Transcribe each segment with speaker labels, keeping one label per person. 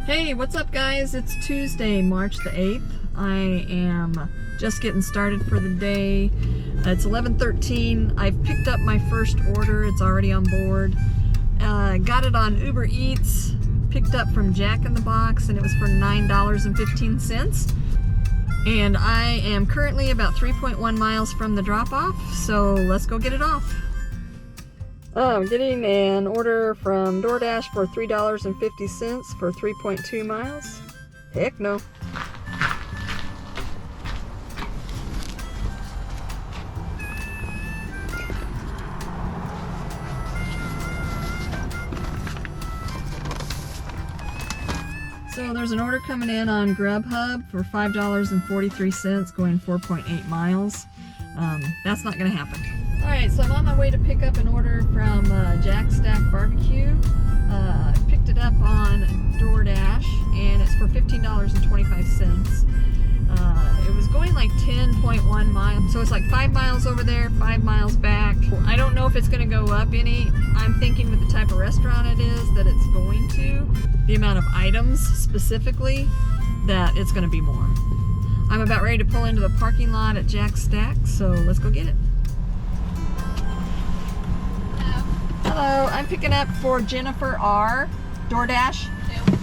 Speaker 1: Hey, what's up guys? It's Tuesday, March the 8th. I am just getting started for the day. It's 11:13. I've picked up my first order. It's already on board. Got it on UberEats. Picked up from Jack in the Box and it was for $9.15. And I am currently about 3.1 miles from the drop-off, so let's go get it off. I'm getting an order from DoorDash for $3.50 for 3.2 miles. Heck no. So there's an order coming in on GrubHub for $5.43 going 4.8 miles. That's not going to happen. Alright, so I'm on my way to pick up an order from Jack Stack Barbecue. Picked it up on DoorDash and it's for $15.25. It was going like 10.1 miles, so it's like 5 miles over there, 5 miles back. I don't know if it's going to go up any. I'm thinking with the type of restaurant it is that it's going to, the amount of items specifically, that it's going to be more. I'm about ready to pull into the parking lot at Jack Stack, so let's go get it. Hello, I'm picking up for Jennifer R. DoorDash.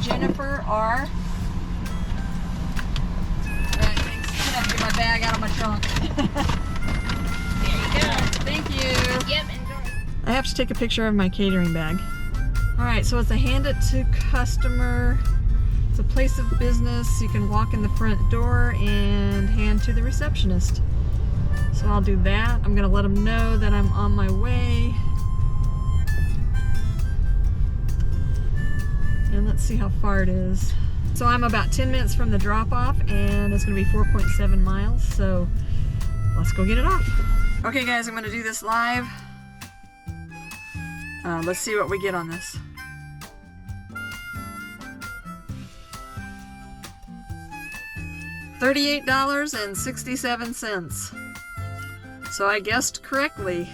Speaker 1: Jennifer R. Alright, thanks. I'm gonna have to get my bag out of my trunk.
Speaker 2: There you go.
Speaker 1: Thank you.
Speaker 2: Yep, enjoy.
Speaker 1: I have to take a picture of my catering bag. Alright, so it's a hand it to customer. It's a place of business. You can walk in the front door and hand to the receptionist. So I'll do that. I'm gonna let them know that I'm on my way. And let's see how far it is. So I'm about 10 minutes from the drop-off and it's gonna be 4.7 miles, so let's go get it off. Okay guys, I'm gonna do this live. Let's see what we get on this. $38.67. So I guessed correctly.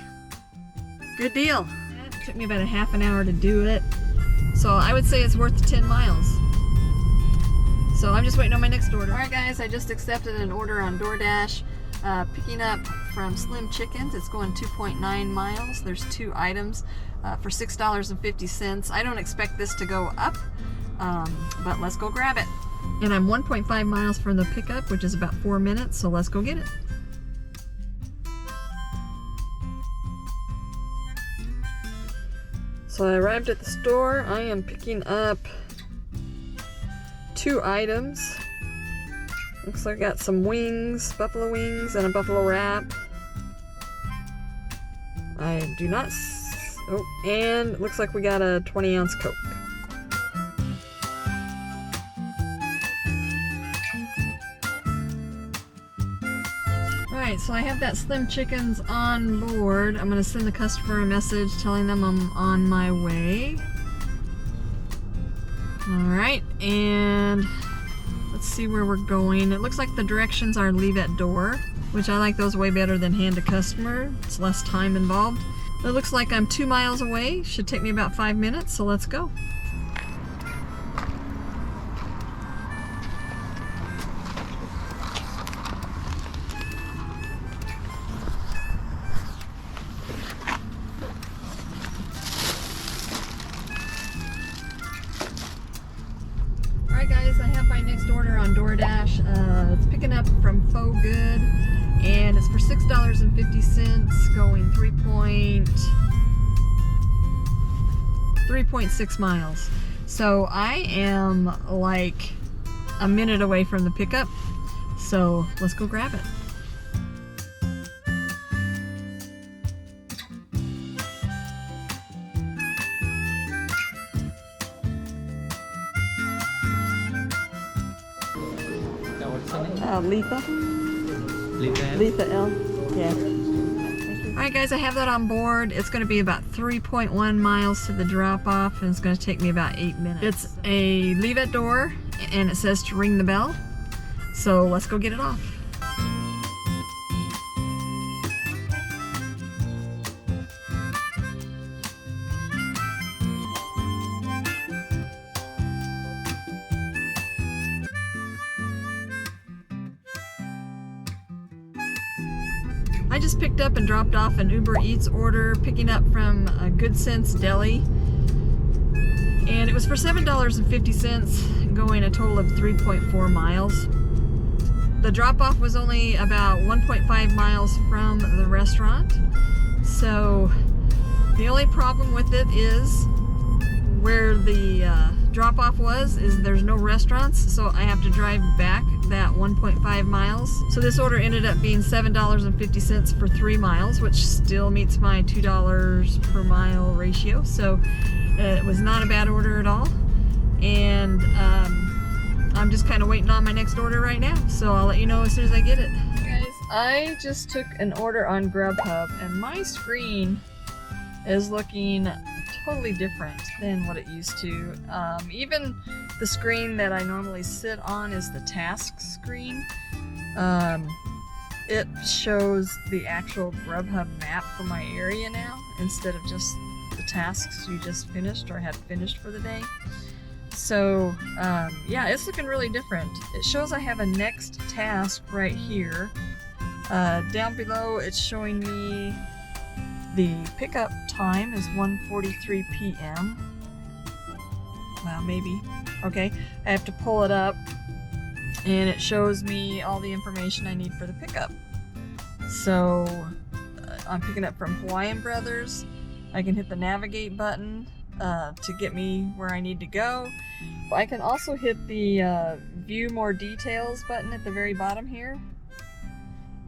Speaker 1: Good deal. It took me about a half an hour to do it. So I would say it's worth 10 miles. So I'm just waiting on my next order. Alright guys, I just accepted an order on DoorDash. Picking up from Slim Chickens. It's going 2.9 miles. There's 2 items for $6.50. I don't expect this to go up, but let's go grab it. And I'm 1.5 miles from the pickup, which is about 4 minutes, so let's go get it. So I arrived at the store. I am picking up 2 items. Looks like I got some wings, buffalo wings, and a buffalo wrap. I do not... Oh, and looks like we got a 20-ounce Coke. Alright, so I have that Slim Chickens on board. I'm going to send the customer a message telling them I'm on my way. Alright, and let's see where we're going. It looks like the directions are leave at door, which I like those way better than hand to customer. It's less time involved. It looks like I'm 2 miles away. Should take me about 5 minutes, so let's go. Alright guys, I have my next order on DoorDash. It's picking up from Faux Good and it's for $6.50 going 3.6 miles. So I am like a minute away from the pickup, so let's go grab it. Letha. Letha L. Yeah. Alright guys, I have that on board. It's going to be about 3.1 miles to the drop-off and it's going to take me about 8 minutes. It's a leave at door and it says to ring the bell. So let's go get it off. I just picked up and dropped off an UberEats order, picking up from Good Sense Deli. And it was for $7.50, going a total of 3.4 miles. The drop-off was only about 1.5 miles from the restaurant. So the only problem with it is where the drop-off is there's no restaurants, so I have to drive back that 1.5 miles. So this order ended up being $7.50 for 3 miles, which still meets my $2 per mile ratio. So it was not a bad order at all. And I'm just kind of waiting on my next order right now. So I'll let you know as soon as I get it. Guys, I just took an order on GrubHub and my screen is looking totally different than what it used to. Even the screen that I normally sit on is the task screen. It shows the actual GrubHub map for my area now instead of just the tasks you just finished or had finished for the day. So yeah, it's looking really different. It shows I have a next task right here. Down below it's showing me the pickup time is 1:43 p.m. Well, maybe. Okay, I have to pull it up and it shows me all the information I need for the pickup. So I'm picking up from Hawaiian Brothers. I can hit the navigate button to get me where I need to go. I can also hit the view more details button at the very bottom here.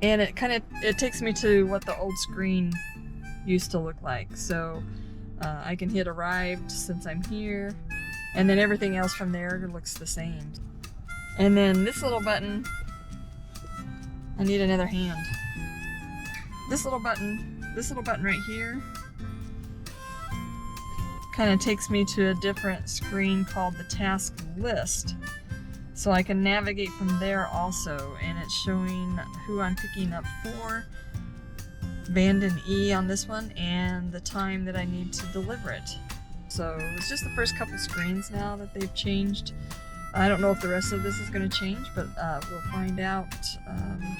Speaker 1: And it takes me to what the old screen used to look like. So I can hit arrived since I'm here, and then everything else from there looks the same. And then this little button, I need another hand. This little button right here kind of takes me to a different screen called the task list. So I can navigate from there also, and it's showing who I'm picking up for, Vanden E on this one, and the time that I need to deliver it. So it's just the first couple screens now that they've changed. I don't know if the rest of this is going to change, but we'll find out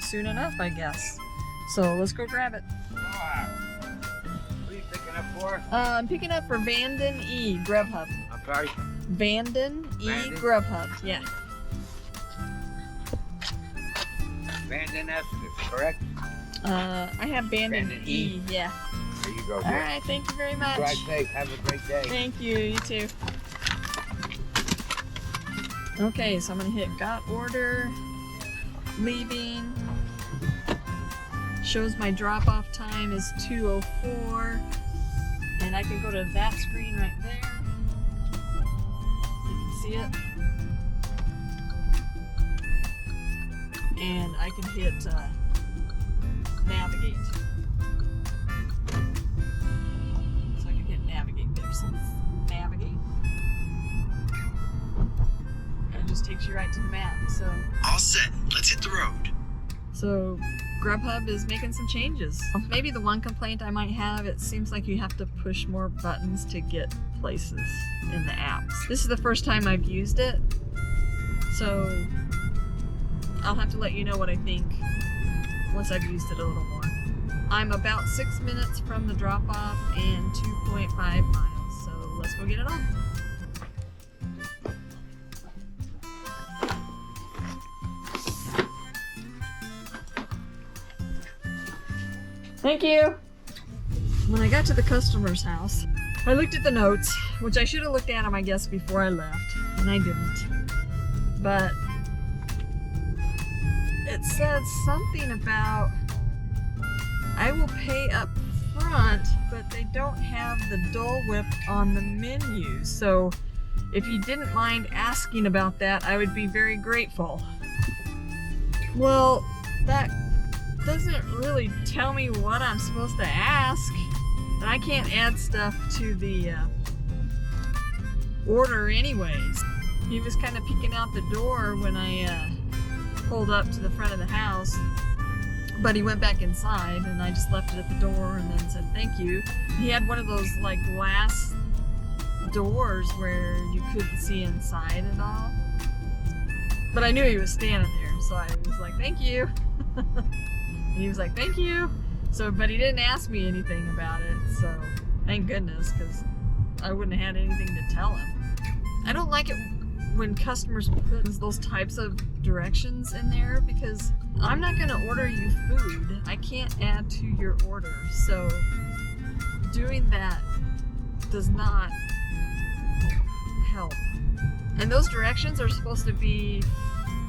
Speaker 1: soon enough, I guess. So let's go grab it.
Speaker 3: What are you picking up for?
Speaker 1: I'm picking up for Vanden E, GrubHub.
Speaker 3: I'm sorry?
Speaker 1: Vanden E,
Speaker 3: Vanden?
Speaker 1: GrubHub, yeah.
Speaker 3: Vanden S, correct?
Speaker 1: I have Vanden
Speaker 3: Vanden
Speaker 1: E,
Speaker 3: E?
Speaker 1: yeah.
Speaker 3: There you go.
Speaker 1: All right, thank you very much.
Speaker 3: Drive safe. Have a great day.
Speaker 1: Thank you, you too. Okay, so I'm gonna hit got order, leaving. Shows my drop-off time is 2:04, and I can go to that screen right there. You can see it. And I can hit navigate. So I can hit navigate there. So it's navigate. It just takes you right to the map. So
Speaker 4: All set. Let's hit the road.
Speaker 1: So GrubHub is making some changes. Maybe the one complaint I might have, it seems like you have to push more buttons to get places in the apps. This is the first time I've used it, so I'll have to let you know what I think once I've used it a little more. I'm about 6 minutes from the drop-off and 2.5 miles, so let's go get it on. Thank you. When I got to the customer's house, I looked at the notes, which I should have looked at them, I guess, before I left, and I didn't. But it said something about I will pay up front, but they don't have the Dole Whip on the menu. So if you didn't mind asking about that, I would be very grateful. Well, that doesn't really tell me what I'm supposed to ask. And I can't add stuff to the order anyways. He was kind of peeking out the door when I pulled up to the front of the house, but he went back inside and I just left it at the door and then said thank you. He had one of those like glass doors where you couldn't see inside at all, but I knew he was standing there, so I was like thank you. And he was like thank you, So, but he didn't ask me anything about it, so thank goodness, because I wouldn't have had anything to tell him. I don't like it when customers put those types of directions in there, because I'm not going to order you food. I can't add to your order. So doing that does not help. And those directions are supposed to be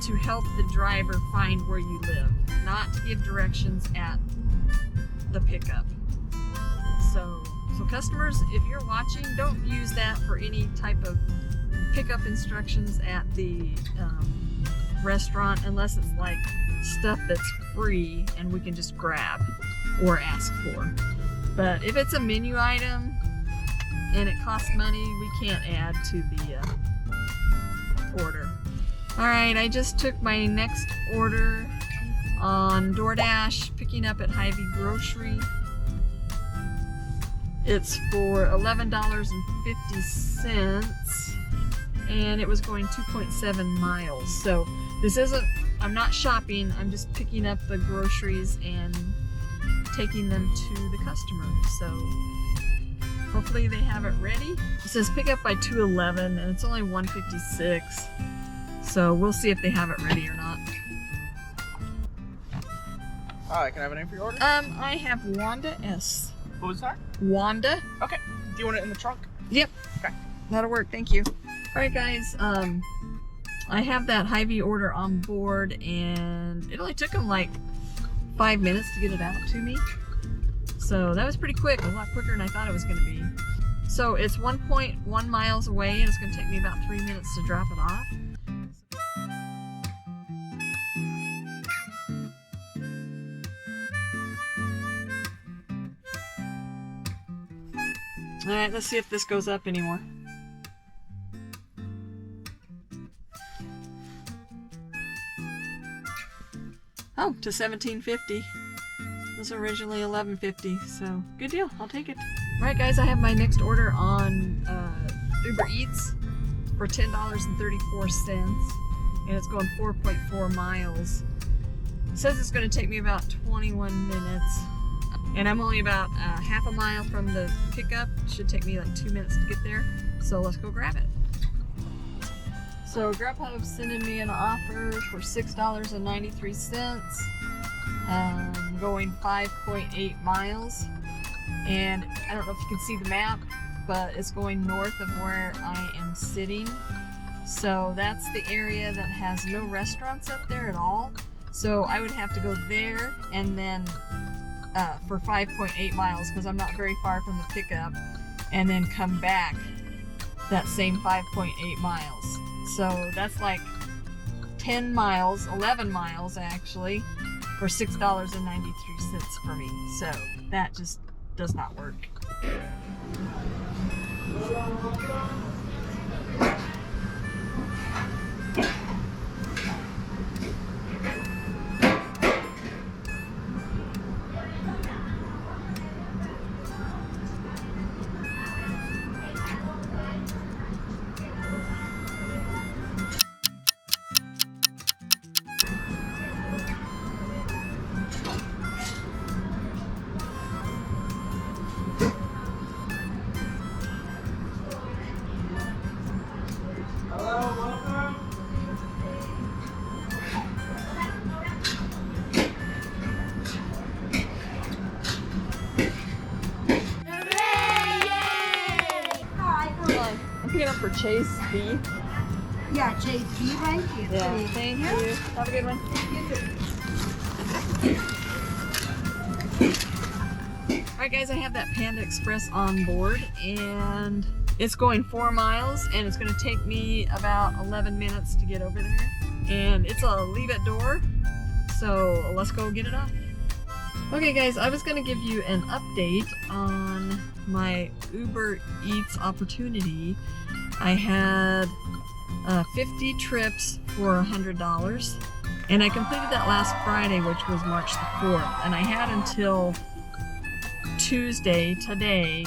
Speaker 1: to help the driver find where you live, not to give directions at the pickup. So customers, if you're watching, don't use that for any type of pickup instructions at the restaurant, unless it's like stuff that's free and we can just grab or ask for. But if it's a menu item and it costs money, we can't add to the order. Alright, I just took my next order on DoorDash, picking up at Hy-Vee Grocery. It's for $11.50 and it was going 2.7 miles. So this isn't, I'm not shopping, I'm just picking up the groceries and taking them to the customer. So hopefully they have it ready. It says pick up by 2:11 and it's only 1:56. So we'll see if they have it ready or not.
Speaker 5: Hi, can I have a name for your order?
Speaker 1: I have Wanda S.
Speaker 5: What was that?
Speaker 1: Wanda?
Speaker 5: Okay. Do you want it in the trunk?
Speaker 1: Yep.
Speaker 5: Okay.
Speaker 1: That'll work, thank you. Alright guys, I have that Hy-Vee order on board and it only took them like 5 minutes to get it out to me. So that was pretty quick, a lot quicker than I thought it was going to be. So it's 1.1 miles away and it's going to take me about 3 minutes to drop it off. Alright, let's see if this goes up anymore. Oh, to $17.50. It was originally $11.50, so good deal. I'll take it. Alright guys, I have my next order on UberEats for $10.34, and it's going 4.4 miles. It says it's going to take me about 21 minutes, and I'm only about half a mile from the pickup. It should take me like 2 minutes to get there, so let's go grab it. So GrubHub sending me an offer for $6.93, going 5.8 miles. And I don't know if you can see the map, but it's going north of where I am sitting. So that's the area that has no restaurants up there at all. So I would have to go there and then for 5.8 miles, because I'm not very far from the pickup, and then come back that same 5.8 miles. So that's like 10 miles, 11 miles actually, for $6.93 for me. So that just does not work. Picking up for Chase B.
Speaker 6: Yeah, Chase B, right?
Speaker 1: Yeah, thank you. Have a good one. Alright guys, I have that Panda Express on board and it's going 4 miles and it's going to take me about 11 minutes to get over there. And it's a leave it door, so let's go get it off. Okay guys, I was going to give you an update on my UberEats opportunity. I had 50 trips for $100 and I completed that last Friday, which was March the 4th, and I had until Tuesday, today,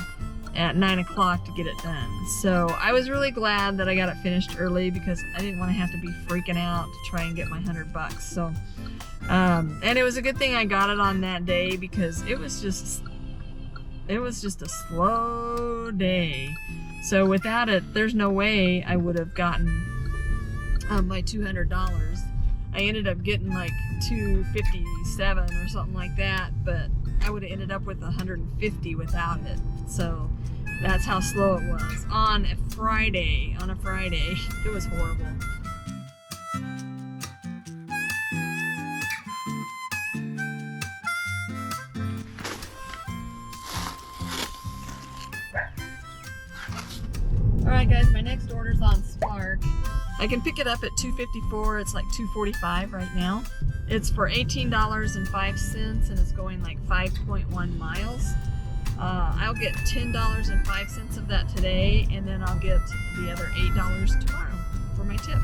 Speaker 1: at 9 o'clock to get it done. So I was really glad that I got it finished early because I didn't want to have to be freaking out to try and get my $100. So And it was a good thing I got it on that day because it was just a slow day. So without it, there's no way I would have gotten my $200. I ended up getting like $257 or something like that, but I would have ended up with $150 without it. So that's how slow it was on a Friday. It was horrible. Alright guys, my next order's on Spark. I can pick it up at $2.54. It's like $2.45 right now. It's for $18.05 and it's going like 5.1 miles. I'll get $10.05 of that today, and then I'll get the other $8 tomorrow for my tip.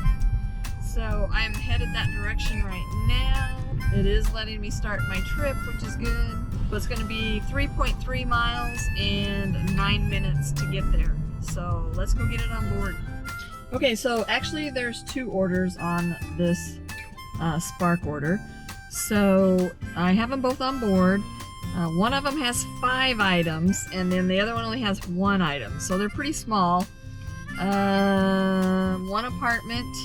Speaker 1: So I'm headed that direction right now. It is letting me start my trip, which is good. But it's going to be 3.3 miles and 9 minutes to get there. So let's go get it on board. Okay, so actually there's 2 orders on this Spark order. So I have them both on board. One of them has 5 items, and then the other one only has 1 item. So they're pretty small. 1 apartment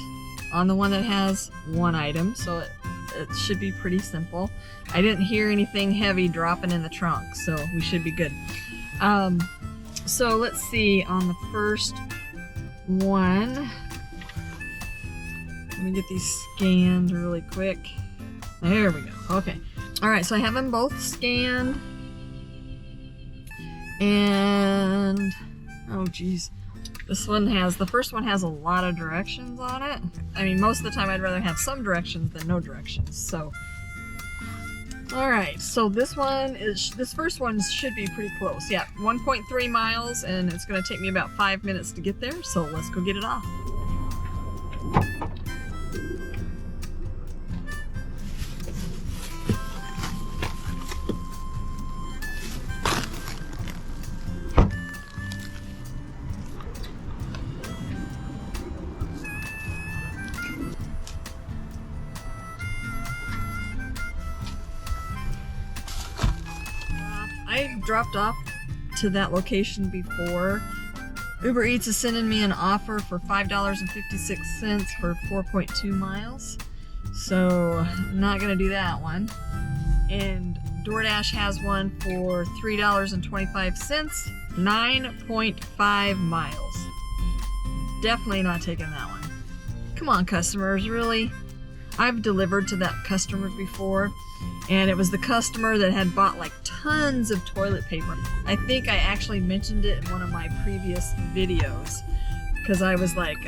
Speaker 1: on the one that has 1 item, so it should be pretty simple. I didn't hear anything heavy dropping in the trunk, so we should be good. So let's see, on the first one, let me get these scanned really quick. There we go. Okay. All right, so I have them both scanned. And, oh geez. The first one has a lot of directions on it. I mean, most of the time I'd rather have some directions than no directions, so. All right, so this first one should be pretty close. Yeah, 1.3 miles, and it's gonna take me about 5 minutes to get there, so let's go get it off. I dropped off to that location before. UberEats is sending me an offer for $5.56 for 4.2 miles. So I'm not gonna do that one. And DoorDash has one for $3.25, 9.5 miles. Definitely not taking that one. Come on, customers, really? I've delivered to that customer before, and it was the customer that had bought like tons of toilet paper. I think I actually mentioned it in one of my previous videos because I was like,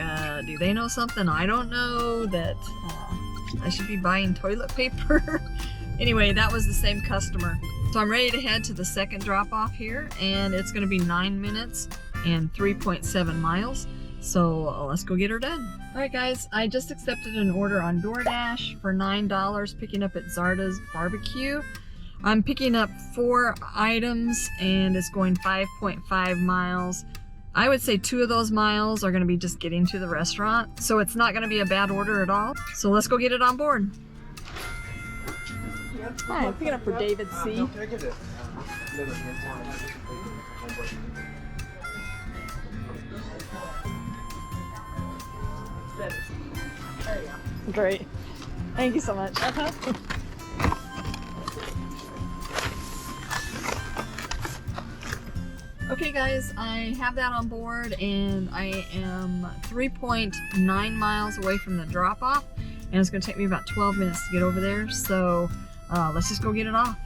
Speaker 1: do they know something I don't know, that I should be buying toilet paper? Anyway, that was the same customer. So I'm ready to head to the second drop off here, and it's going to be 9 minutes and 3.7 miles. So let's go get her done. Alright guys, I just accepted an order on DoorDash for $9, picking up at Zarda's Barbecue. I'm picking up 4 items and it's going 5.5 miles. I would say 2 of those miles are going to be just getting to the restaurant, so it's not going to be a bad order at all. So let's go get it on board. Hi, I'm picking up for David C. There you go. Great. Thank you so much. Okay guys, I have that on board and I am 3.9 miles away from the drop-off, and it's going to take me about 12 minutes to get over there, so let's just go get it off.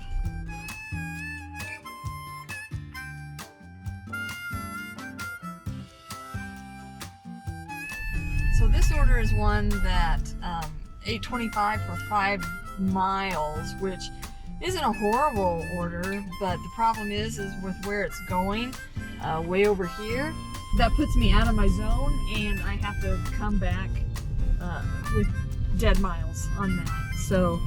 Speaker 1: So this order is one that $8.25 for 5 miles, which isn't a horrible order, but the problem is with where it's going, way over here, that puts me out of my zone, and I have to come back with dead miles on that. So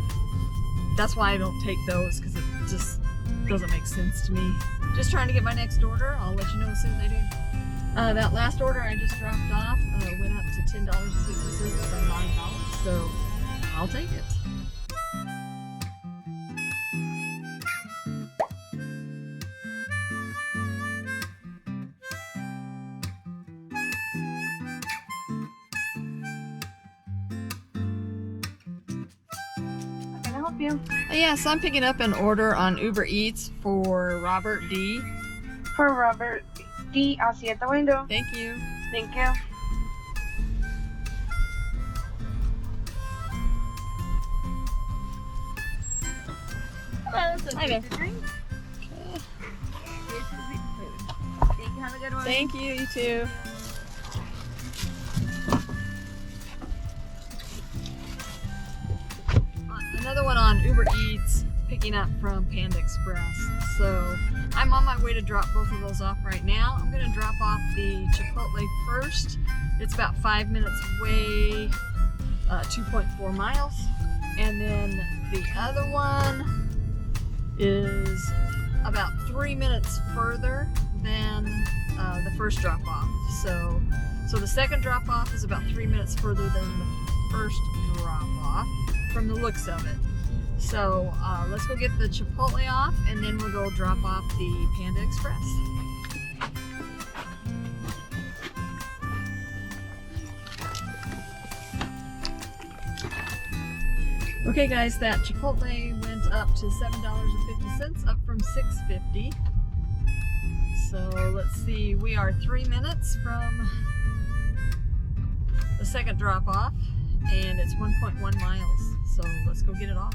Speaker 1: that's why I don't take those, because it just doesn't make sense to me. Just trying to get my next order. I'll let you know as soon as I do. That last order I just dropped off went up to $10.50 for $9, so I'll take it.
Speaker 6: help you?
Speaker 1: Yes, I'm picking up an order on Uber Eats for Robert D.
Speaker 6: For Robert D. I'll see you at the window.
Speaker 1: Thank you.
Speaker 6: Thank you.
Speaker 2: Hello, so
Speaker 1: Hi there.
Speaker 2: this is drinks. This is the food. Thank you. Have a good one.
Speaker 1: Thank you, you too. Another one on Uber Eats, picking up from Panda Express. So I'm on my way to drop both of those off right now. I'm gonna drop off the Chipotle first. It's about 5 minutes away, 2.4 miles. And then the other one is about 3 minutes further than the first drop off. So the second drop off is about 3 minutes further than the first drop off from the looks of it. So let's go get the Chipotle off and then we'll go drop off the Panda Express. Okay guys, that Chipotle went up to $7.50, up from $6.50. So let's see, we are 3 minutes from the second drop off and it's 1.1 miles. So let's go get it off.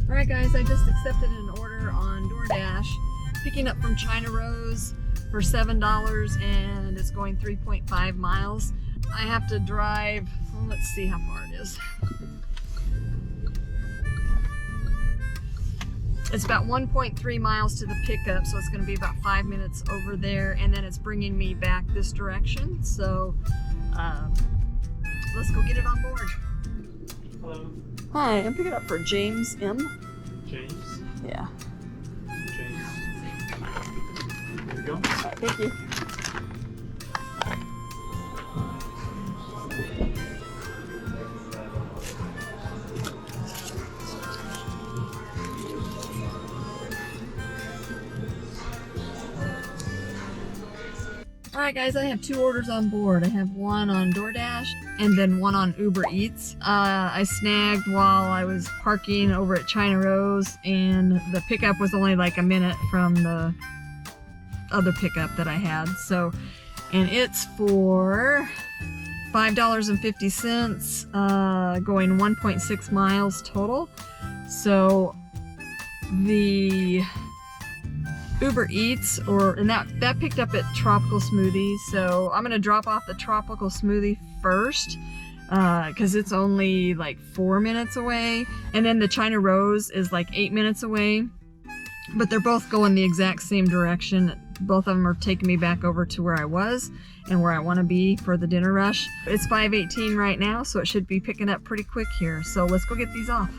Speaker 1: Alright guys, I just accepted an order on DoorDash, picking up from China Rose for $7 and it's going 3.5 miles. I have to drive, well, let's see how far it is. It's about 1.3 miles to the pickup, so it's going to be about 5 minutes over there, and then it's bringing me back this direction. So let's go get it on board.
Speaker 7: Hello,
Speaker 1: Hi, I'm picking up for James M.
Speaker 7: James.
Speaker 1: Yeah.
Speaker 7: James. Here we go.
Speaker 1: Thank you. Alright guys, I have 2 orders on board. I have one on DoorDash and then one on Uber Eats. I snagged while I was parking over at China Rose and the pickup was only like a minute from the other pickup that I had. So, and it's for $5.50, going 1.6 miles total. So the Uber Eats, and that picked up at Tropical Smoothie. So I'm gonna drop off the Tropical Smoothie first because it's only like 4 minutes away, and then the China Rose is like 8 minutes away, but they're both going the exact same direction. Both of them are taking me back over to where I was and where I want to be for the dinner rush. It's 5:18 right now, so it should be picking up pretty quick here. So let's go get these off.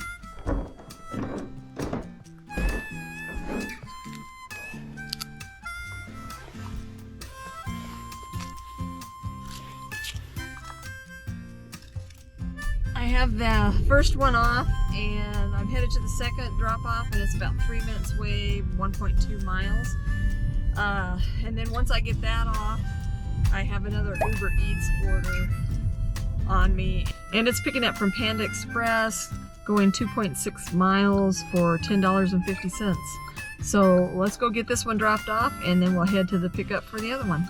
Speaker 1: I have the first one off and I'm headed to the second drop off, and it's about 3 minutes away, 1.2 miles. And then once I get that off, I have another Uber Eats order on me, and it's picking up from Panda Express, going 2.6 miles for $10.50. So let's go get this one dropped off and then we'll head to the pickup for the other one.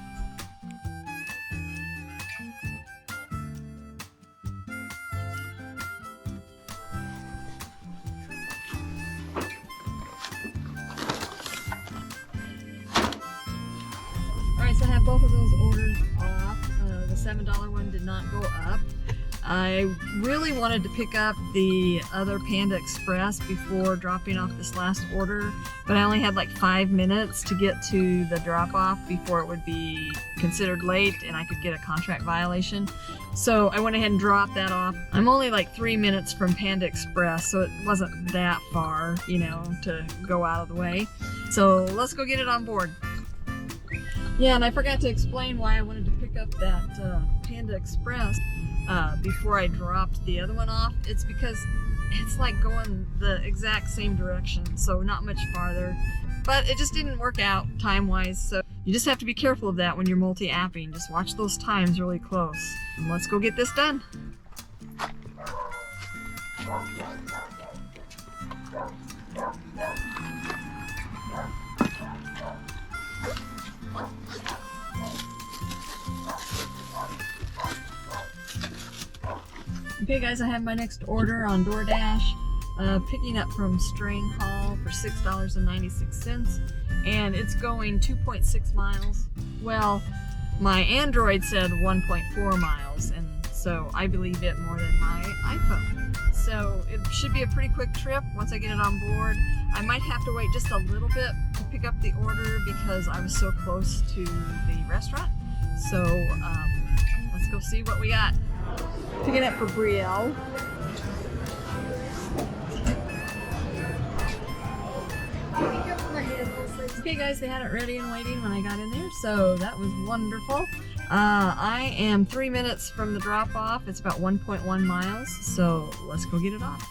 Speaker 1: Alright, so I have both of those orders off. The $7 one did not go up. I really wanted to pick up the other Panda Express before dropping off this last order, but I only had like 5 minutes to get to the drop-off before it would be considered late and I could get a contract violation. So I went ahead and dropped that off. I'm only like 3 minutes from Panda Express, so it wasn't that far, you know, to go out of the way. So let's go get it on board. Yeah, and I forgot to explain why I wanted to pick up up that Panda Express before I dropped the other one off, it's because it's like going the exact same direction, so not much farther. But it just didn't work out time-wise, so you just have to be careful of that when you're multi-apping. Just watch those times really close. And let's go get this done. Okay guys, I have my next order on DoorDash, picking up from String Hall for $6.96, and it's going 2.6 miles. Well, my Android said 1.4 miles, and so I believe it more than my iPhone. So it should be a pretty quick trip once I get it on board. I might have to wait just a little bit to pick up the order because I was so close to the restaurant. So let's go see what we got. Picking up for Brielle. Okay guys, they had it ready and waiting when I got in there, so that was wonderful. I am 3 minutes from the drop off. It's about 1.1 miles, so let's go get it off.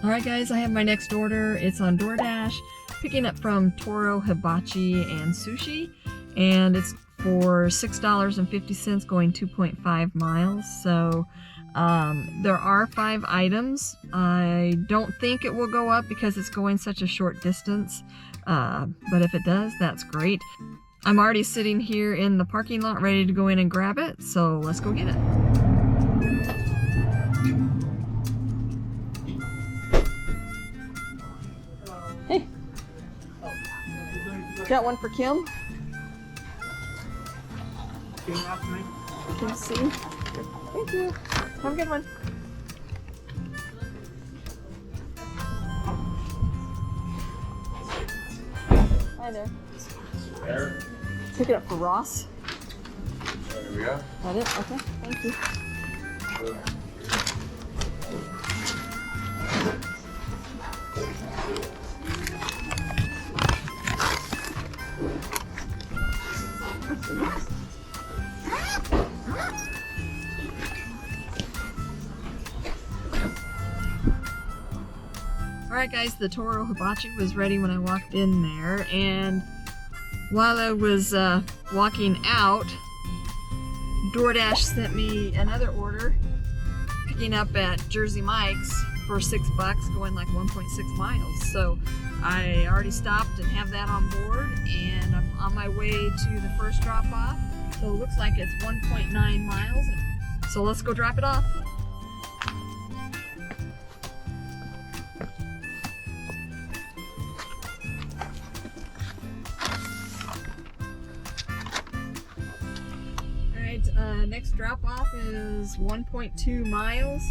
Speaker 1: Alright guys, I have my next order. It's on DoorDash, picking up from Toro Hibachi and Sushi, and it's for $6.50 going 2.5 miles. So there are 5 items. I don't think it will go up because it's going such a short distance, but if it does, that's great. I'm already sitting here in the parking lot ready to go in and grab it, so let's go get it. Hey, got one for Kim. Can you see? Thank you. Have a good one. Hi there. Pick it up for Ross.
Speaker 3: There we go.
Speaker 1: Got it? Okay. Thank you. Alright guys, the Toro Hibachi was ready when I walked in there, and while I was walking out, DoorDash sent me another order, picking up at Jersey Mike's for $6 going like 1.6 miles. So I already stopped and have that on board, and I'm on my way to the first drop off. So it looks like it's 1.9 miles. So let's go drop it off. Next drop off is 1.2 miles,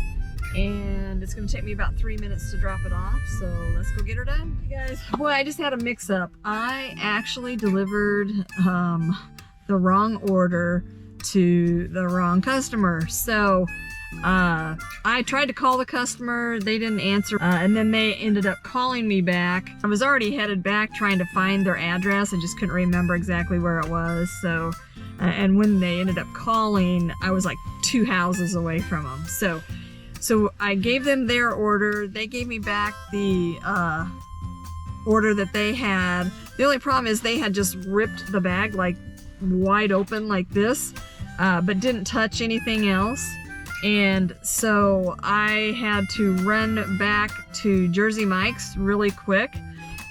Speaker 1: and it's going to take me about 3 minutes to drop it off, so let's go get her done. Hey guys, boy, I just had a mix-up. I actually delivered the wrong order to the wrong customer. So I tried to call the customer, they didn't answer, and then they ended up calling me back. I was already headed back trying to find their address. I just couldn't remember exactly where it was. So and when they ended up calling, I was like 2 houses away from them. So I gave them their order. They gave me back the order that they had. The only problem is they had just ripped the bag like wide open like this, but didn't touch anything else. And so I had to run back to Jersey Mike's really quick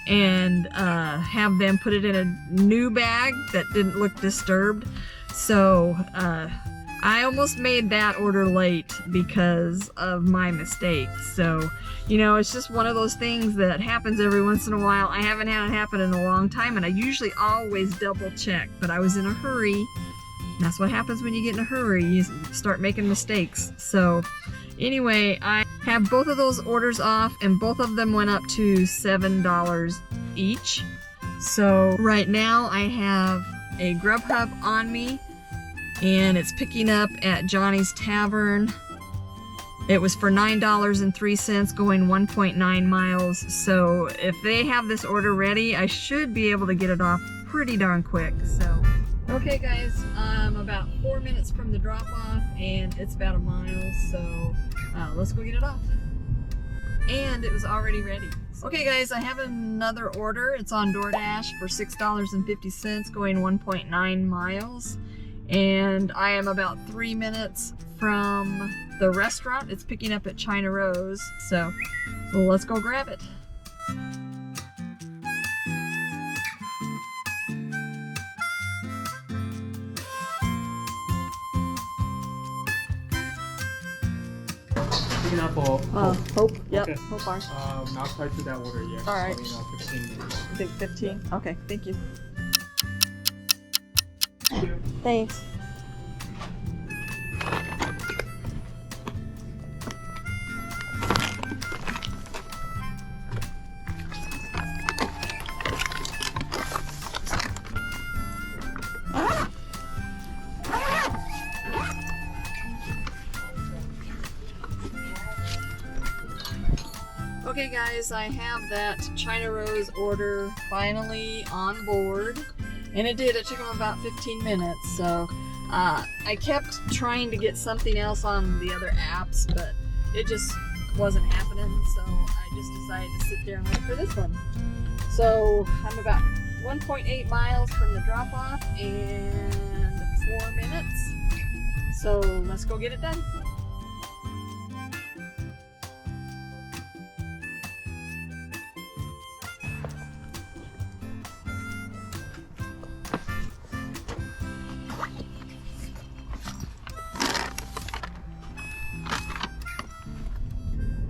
Speaker 1: and have them put it in a new bag that didn't look disturbed. So I almost made that order late because of my mistake. So, you know, it's just one of those things that happens every once in a while. I haven't had it happen in a long time, and I usually always double check, but I was in a hurry. And that's what happens when you get in a hurry. You start making mistakes. So anyway, I have both of those orders off, and both of them went up to $7 each. So right now I have a GrubHub on me and it's picking up at Johnny's Tavern. It was for $9.03 going 1.9 miles. So if they have this order ready, I should be able to get it off pretty darn quick. So, okay guys, I'm about 4 minutes from the drop off and it's about a mile. So let's go get it off. And it was already ready. Okay guys, I have another order. It's on DoorDash for $6.50 going 1.9 miles. And I am about 3 minutes from the restaurant. It's picking up at China Rose. So let's go grab it.
Speaker 7: Picking up for
Speaker 1: Hope. Yep.
Speaker 7: Okay.
Speaker 1: Hope ours.
Speaker 7: not tied to that order yet.
Speaker 1: All right.
Speaker 7: So, 15 minutes.
Speaker 1: I think 15. Okay, thank you.
Speaker 7: Thank you.
Speaker 1: Thanks. Okay guys, I have that China Rose order finally on board, and it took them about 15 minutes. So I kept trying to get something else on the other apps, but it just wasn't happening, so I just decided to sit there and wait for this one. So I'm about 1.8 miles from the drop off and 4 minutes, so let's go get it done.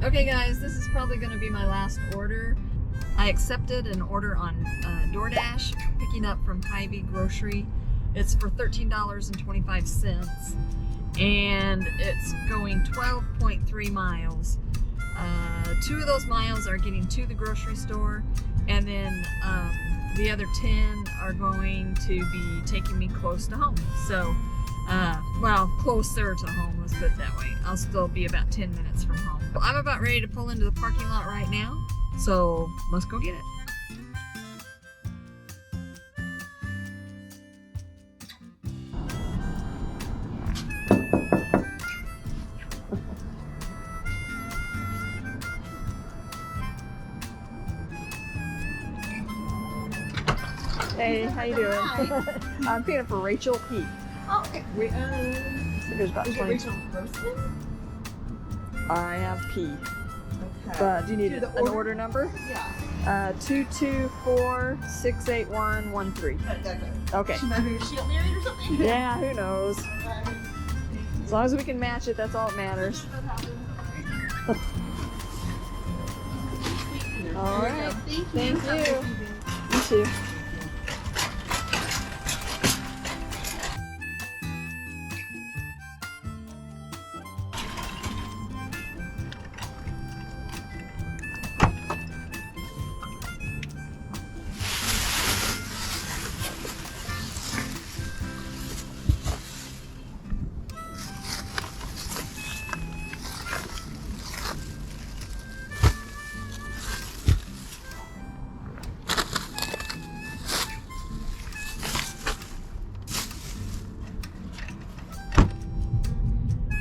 Speaker 1: Okay guys, this is probably going to be my last order. I accepted an order on DoorDash, picking up from Hy-Vee Grocery. It's for $13.25 and it's going 12.3 miles. 2 of those miles are getting to the grocery store, and then the other 10 are going to be taking me close to home. So well, closer to home, let's put it that way. I'll still be about 10 minutes from home. I'm about ready to pull into the parking lot right now, so let's go get it. Hey, how you doing?
Speaker 2: Hi.
Speaker 1: I'm picking up for Rachel P.
Speaker 2: Oh, okay.
Speaker 1: I think there's about 20. I have P.
Speaker 2: Okay.
Speaker 1: But do you need
Speaker 2: Do the
Speaker 1: an order number?
Speaker 2: Yeah.
Speaker 1: 224-68113. Okay.
Speaker 2: She might be shield married or something?
Speaker 1: Yeah, who knows? As long as we can match it, that's all that matters. All right.
Speaker 2: Thank you.
Speaker 1: You too.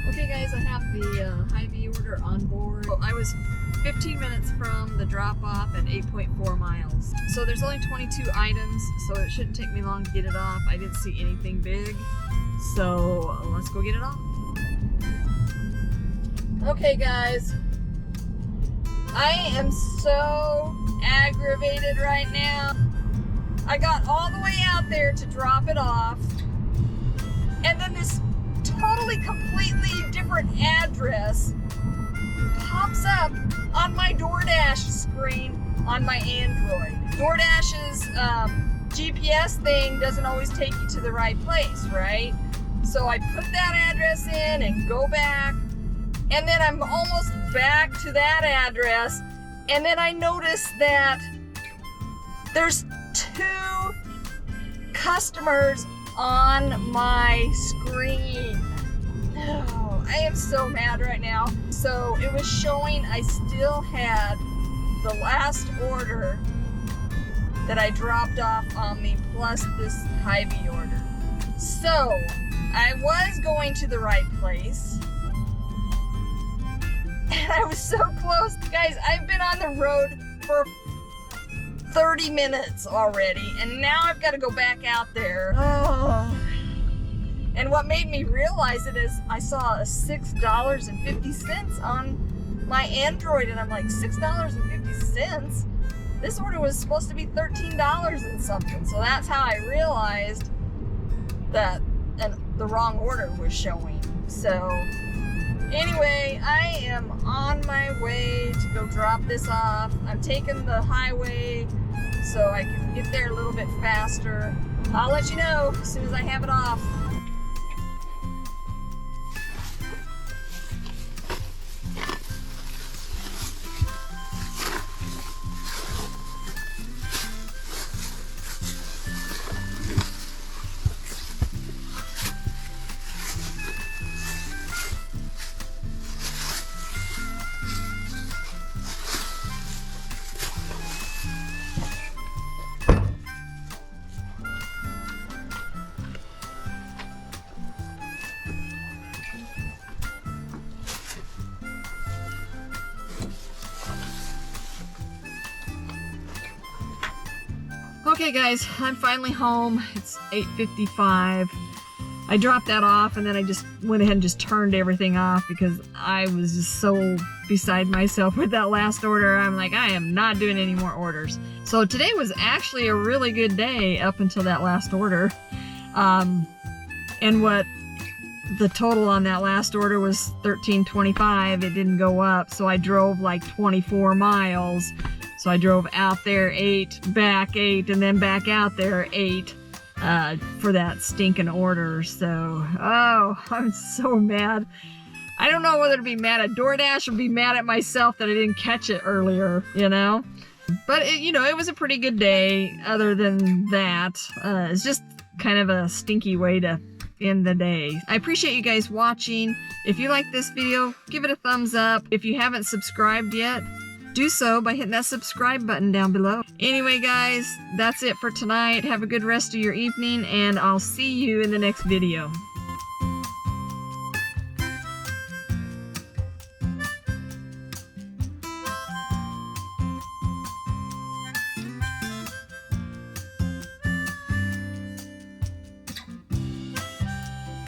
Speaker 1: Okay guys, I have the Hy-Vee order on board. I was 15 minutes from the drop-off at 8.4 miles. So there's only 22 items, so it shouldn't take me long to get it off. I didn't see anything big, so let's go get it off. Okay guys, I am so aggravated right now. I got all the way out there to drop it off, and then this totally completely different address pops up on my DoorDash screen on my Android. DoorDash's GPS thing doesn't always take you to the right place, right? So I put that address in and go back, and then I'm almost back to that address, and then I notice that there's 2 customers on my screen. Oh, I am so mad right now. So it was showing I still had the last order that I dropped off on me plus this Hy-Vee order. So I was going to the right place. And I was so close. Guys, I've been on the road for 30 minutes already, and now I've got to go back out there. Oh. And what made me realize it is I saw a $6.50 on my Android, and I'm like, $6.50? This order was supposed to be $13 and something. So that's how I realized that the wrong order was showing. So anyway, I am on my way to go drop this off. I'm taking the highway so I can get there a little bit faster. I'll let you know as soon as I have it off. Okay guys, I'm finally home. It's 8:55. I dropped that off and then I just went ahead and just turned everything off because I was just so beside myself with that last order. I'm like, I am not doing any more orders. So today was actually a really good day up until that last order. And what the total on that last order was $13.25. It didn't go up, so I drove like 24 miles. So I drove out there 8, back 8, and then back out there 8 for that stinking order. So, oh, I'm so mad. I don't know whether to be mad at DoorDash or be mad at myself that I didn't catch it earlier, you know? But, it was a pretty good day other than that. It's just kind of a stinky way to end the day. I appreciate you guys watching. If you like this video, give it a thumbs up. If you haven't subscribed yet, do so by hitting that subscribe button down below. Anyway, guys, that's it for tonight. Have a good rest of your evening, and I'll see you in the next video.